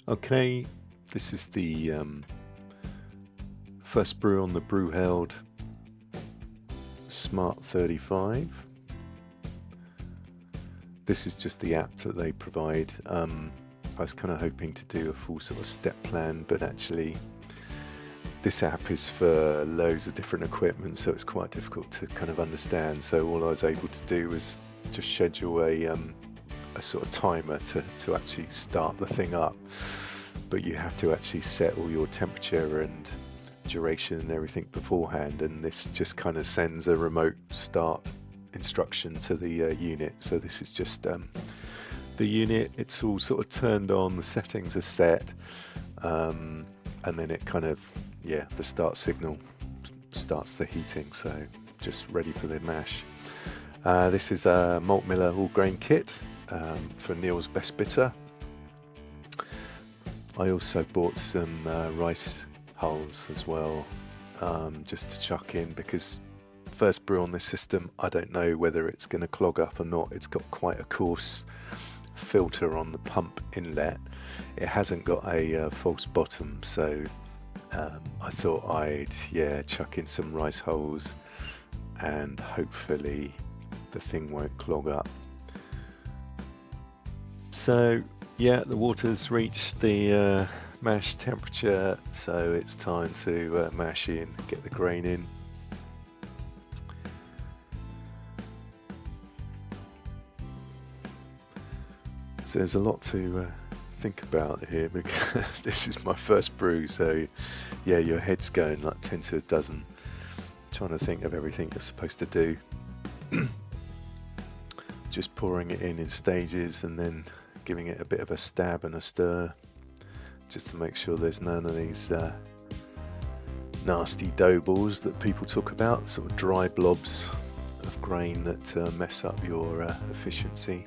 Okay, this is the first brew on the Brauheld Smart 35. This is just the app that they provide. I was kind of hoping to do a full sort of step plan, but actually this app is for loads of different equipment, so it's quite difficult to kind of understand. So all I was able to do was just schedule a sort of timer to actually start the thing up, but you have to actually set all your temperature and duration and everything beforehand, and this just kind of sends a remote start instruction to the unit. So this is just the unit, it's all sort of turned on, the settings are set, and then it kind of, yeah, the start signal starts the heating, so just ready for the mash. This is a Malt Miller all grain kit for Neales Best Bitter. I also bought some rice hulls as well, just to chuck in, because first brew on this system, I don't know whether it's going to clog up or not. It's got quite a coarse filter on the pump inlet. It hasn't got a false bottom, so I thought I'd chuck in some rice hulls and hopefully the thing won't clog up. So yeah, the water's reached the mash temperature, so it's time to mash in, get the grain in. So there's a lot to think about here, because this is my first brew, so yeah, your head's going like 10 to a dozen, trying to think of everything you're supposed to do. Just pouring it in stages and then giving it a bit of a stab and a stir, just to make sure there's none of these nasty dough balls that people talk about, sort of dry blobs of grain that mess up your efficiency.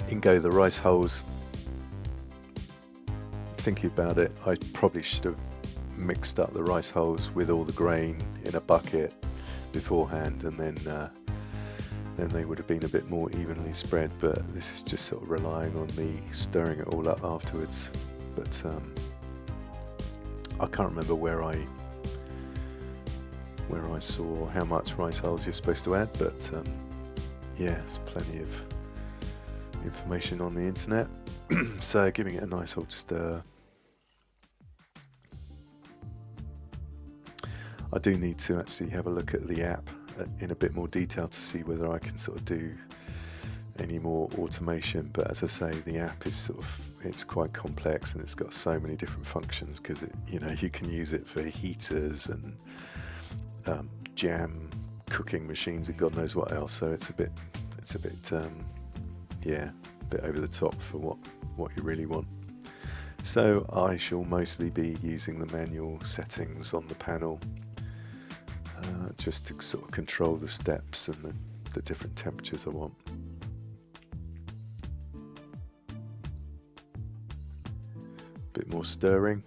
In go the rice hulls. Thinking about it, I probably should have mixed up the rice hulls with all the grain in a bucket beforehand, and then they would have been a bit more evenly spread, but this is just sort of relying on me stirring it all up afterwards. But I can't remember where I saw how much rice hulls you're supposed to add, but yeah, there's plenty of information on the internet. So giving it a nice old stir. I do need to actually have a look at the app in a bit more detail to see whether I can sort of do any more automation, but as I say, the app is sort of, it's quite complex and it's got so many different functions, because it, you know, you can use it for heaters and jam cooking machines and God knows what else, so it's a bit yeah, a bit over the top for what you really want. So I shall mostly be using the manual settings on the panel, just to sort of control the steps and the different temperatures I want. Bit more stirring.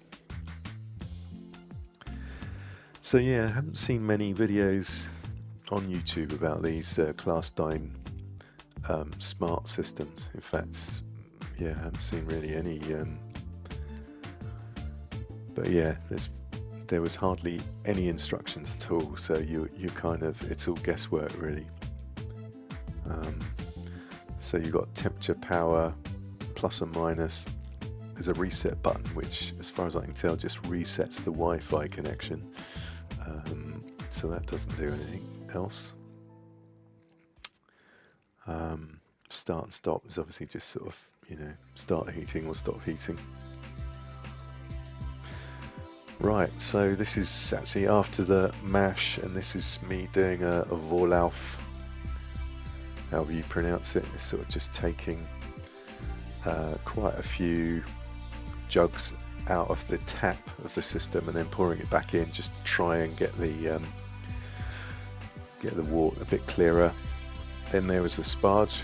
So yeah, I haven't seen many videos on YouTube about these Klarstein Smart systems. In fact, yeah, I haven't seen really any. But yeah, there was hardly any instructions at all. So you kind of, it's all guesswork really. So you've got temperature, power, plus and minus. There's a reset button, which, as far as I can tell, just resets the Wi-Fi connection. So that doesn't do anything else. Start and stop is obviously just sort of, you know, start heating or stop heating. Right, so this is actually after the mash, and this is me doing a Vorlauf, however you pronounce it. It's sort of just taking quite a few jugs out of the tap of the system and then pouring it back in, just to try and get the wort a bit clearer. Then there was the Sparge.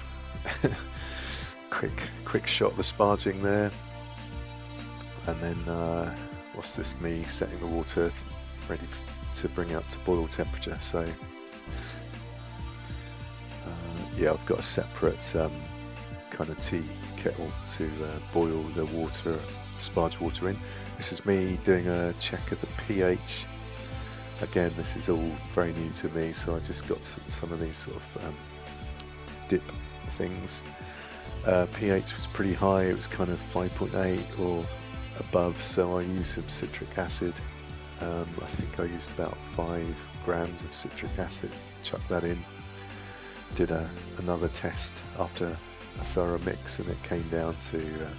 quick shot of the sparging there, and then what's this, me setting the water ready to bring up to boil temperature. So yeah, I've got a separate kind of tea kettle to boil the water, sparge water in. This is me doing a check of the pH. Again, this is all very new to me, so I just got some of these sort of dip things. pH was pretty high, it was kind of 5.8 or above, so I used some citric acid. I think I used about 5 grams of citric acid, chucked that in. Did another test after a thorough mix, and it came down to, I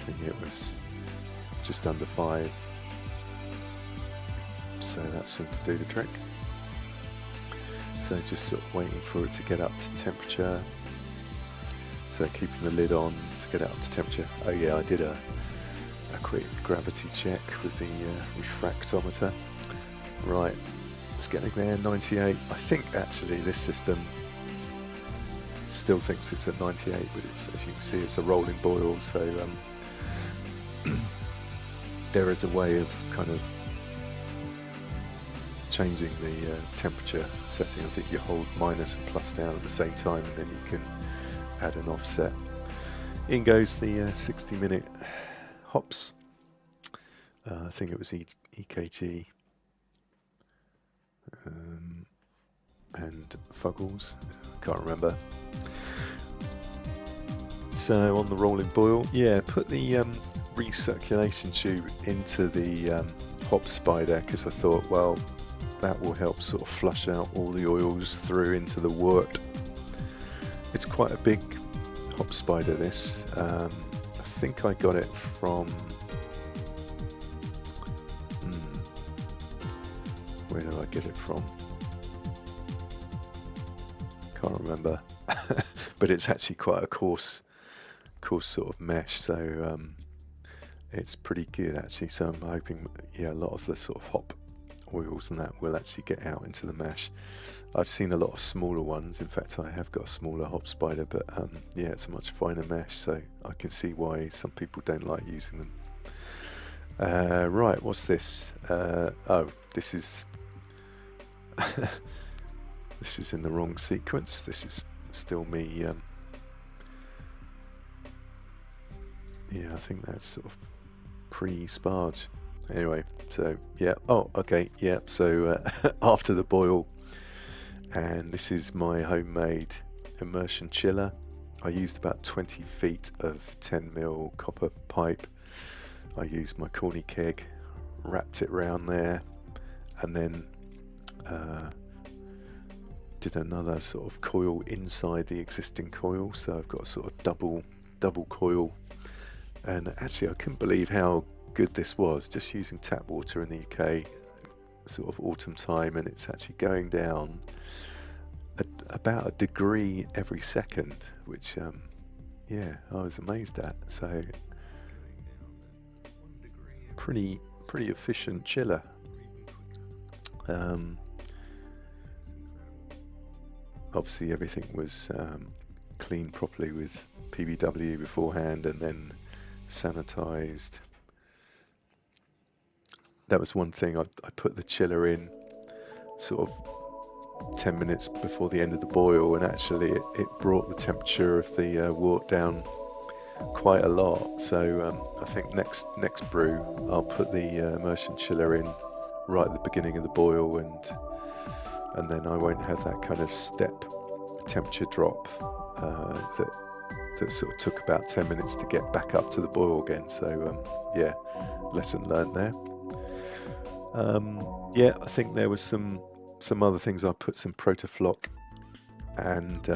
think it was just under 5. So that seemed to do the trick. So just sort of waiting for it to get up to temperature. So keeping the lid on to get it up to temperature. Oh yeah, I did a quick gravity check with the refractometer. Right, it's getting there, 98. I think actually this system still thinks it's at 98, but it's, as you can see, it's a rolling boil, so there is a way of kind of changing the temperature setting. I think you hold minus and plus down at the same time, and then you can add an offset. In goes the 60-minute hops. I think it was EKG and Fuggles, can't remember. So on the rolling boil, yeah, put the recirculation tube into the hop spider, because I thought, well, that will help sort of flush out all the oils through into the wort. It's quite a big hop spider, this. I think I got it from, where do I get it from? Can't remember. But it's actually quite a coarse sort of mesh, so it's pretty good actually. So I'm hoping, yeah, a lot of the sort of hop oils and that will actually get out into the mash. I've seen a lot of smaller ones. In fact, I have got a smaller hop spider, but yeah, it's a much finer mesh, so I can see why some people don't like using them. Right, what's this? Oh, this is this is in the wrong sequence. This is still me. Yeah, I think that's sort of pre-Sparge. Anyway, so yeah, oh okay, yeah, so after the boil, and this is my homemade immersion chiller. I used about 20 feet of 10mm copper pipe. I used my corny keg, wrapped it round there, and then did another sort of coil inside the existing coil, so I've got a sort of double coil. And actually I couldn't believe how good this was, just using tap water in the UK, sort of autumn time, and it's actually going down about a degree every second, which yeah, I was amazed at. So pretty efficient chiller. Obviously everything was cleaned properly with PBW beforehand, and then sanitized. That was one thing. I put the chiller in sort of 10 minutes before the end of the boil, and actually it brought the temperature of the wort down quite a lot. So I think next brew I'll put the immersion chiller in right at the beginning of the boil, and then I won't have that kind of step temperature drop that sort of took about 10 minutes to get back up to the boil again. So yeah, lesson learned there. Yeah, I think there was some other things. I put some Protofloc and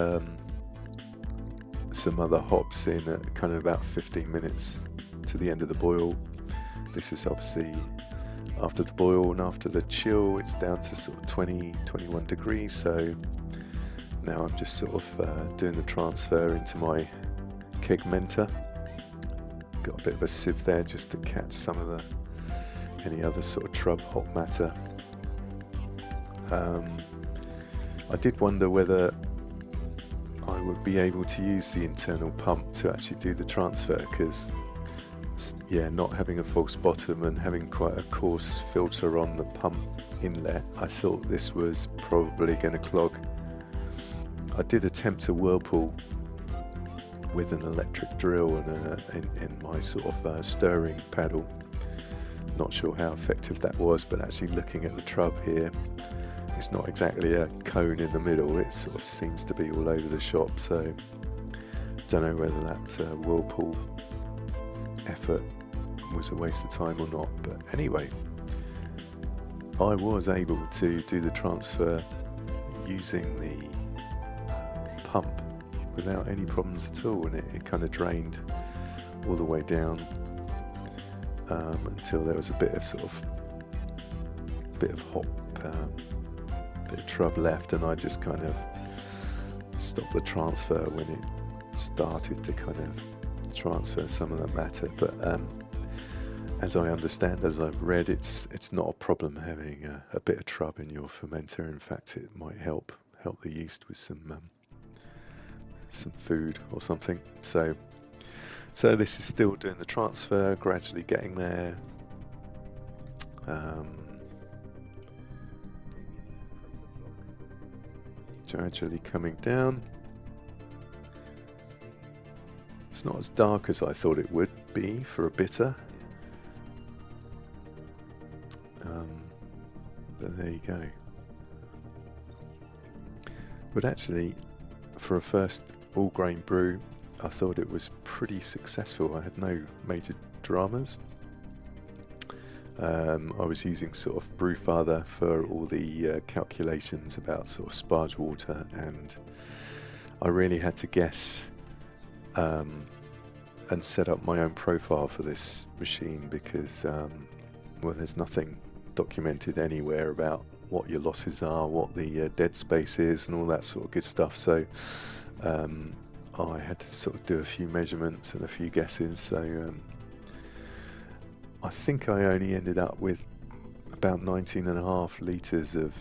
some other hops in at kind of about 15 minutes to the end of the boil. This is obviously after the boil, and after the chill it's down to sort of 21 degrees. So now I'm just sort of doing the transfer into my Kegmenter. Got a bit of a sieve there just to catch some of any other sort of Trub hot matter. I did wonder whether I would be able to use the internal pump to actually do the transfer, because yeah, not having a false bottom and having quite a coarse filter on the pump inlet, I thought this was probably going to clog. I did attempt a Whirlpool with an electric drill and in my sort of stirring paddle. Not sure how effective that was, but actually looking at the Trub here, it's not exactly a cone in the middle, it sort of seems to be all over the shop, so don't know whether that Whirlpool effort was a waste of time or not. But anyway, I was able to do the transfer using the pump without any problems at all, and it kind of drained all the way down until there was a bit of hot bit of Trub left, and I just kind of stopped the transfer when it started to kind of transfer some of the matter. But as I understand, as I've read, it's not a problem having a bit of Trub in your fermenter. In fact, it might help the yeast with some food or something. So this is still doing the transfer, gradually getting there. Gradually coming down. It's not as dark as I thought it would be for a bitter. But there you go. But actually, for a first all-grain brew, I thought it was pretty successful. I had no major dramas. I was using sort of Brewfather for all the calculations about sort of Sparge water, and I really had to guess and set up my own profile for this machine because, well, there's nothing documented anywhere about what your losses are, what the dead space is, and all that sort of good stuff. So I had to sort of do a few measurements and a few guesses. So I think I only ended up with about 19.5 litres of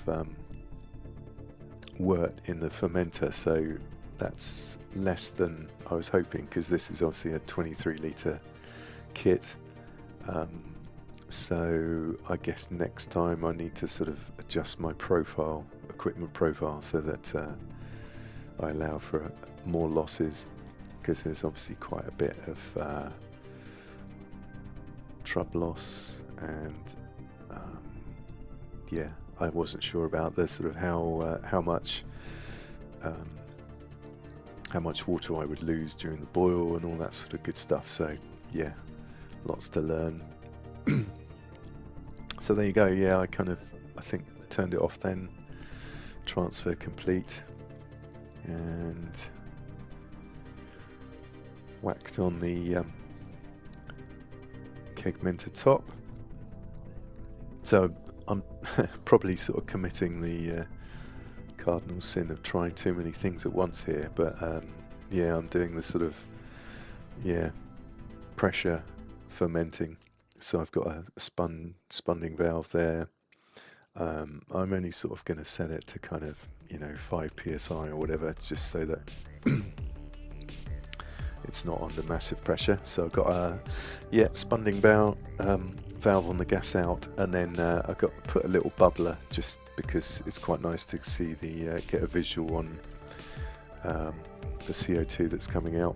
wort in the fermenter. So that's less than I was hoping, because this is obviously a 23 litre kit. So I guess next time I need to sort of adjust my profile, equipment profile, so that I allow for more losses, because there's obviously quite a bit of Trub loss, and yeah, I wasn't sure about the sort of how much water I would lose during the boil and all that sort of good stuff. So yeah, lots to learn. So there you go. Yeah, I think turned it off then. Transfer complete, and whacked on the Kegmenter top. So I'm probably sort of committing the cardinal sin of trying too many things at once here, but yeah, I'm doing the sort of pressure fermenting. So I've got a spunding valve there. I'm only sort of going to set it to kind of 5 psi or whatever, just so that it's not under massive pressure. So I've got a spunding valve on the gas out, and then I've got to put a little bubbler just because it's quite nice to see the get a visual on the CO2 that's coming out.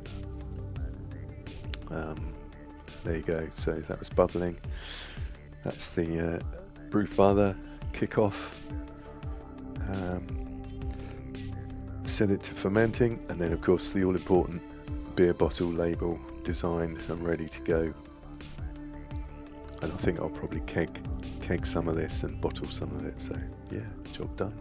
There you go. So that was bubbling. That's the Brewfather kickoff. Set it to fermenting, and then of course the all-important beer bottle label designed and ready to go. And I think I'll probably keg some of this and bottle some of it. So yeah, job done.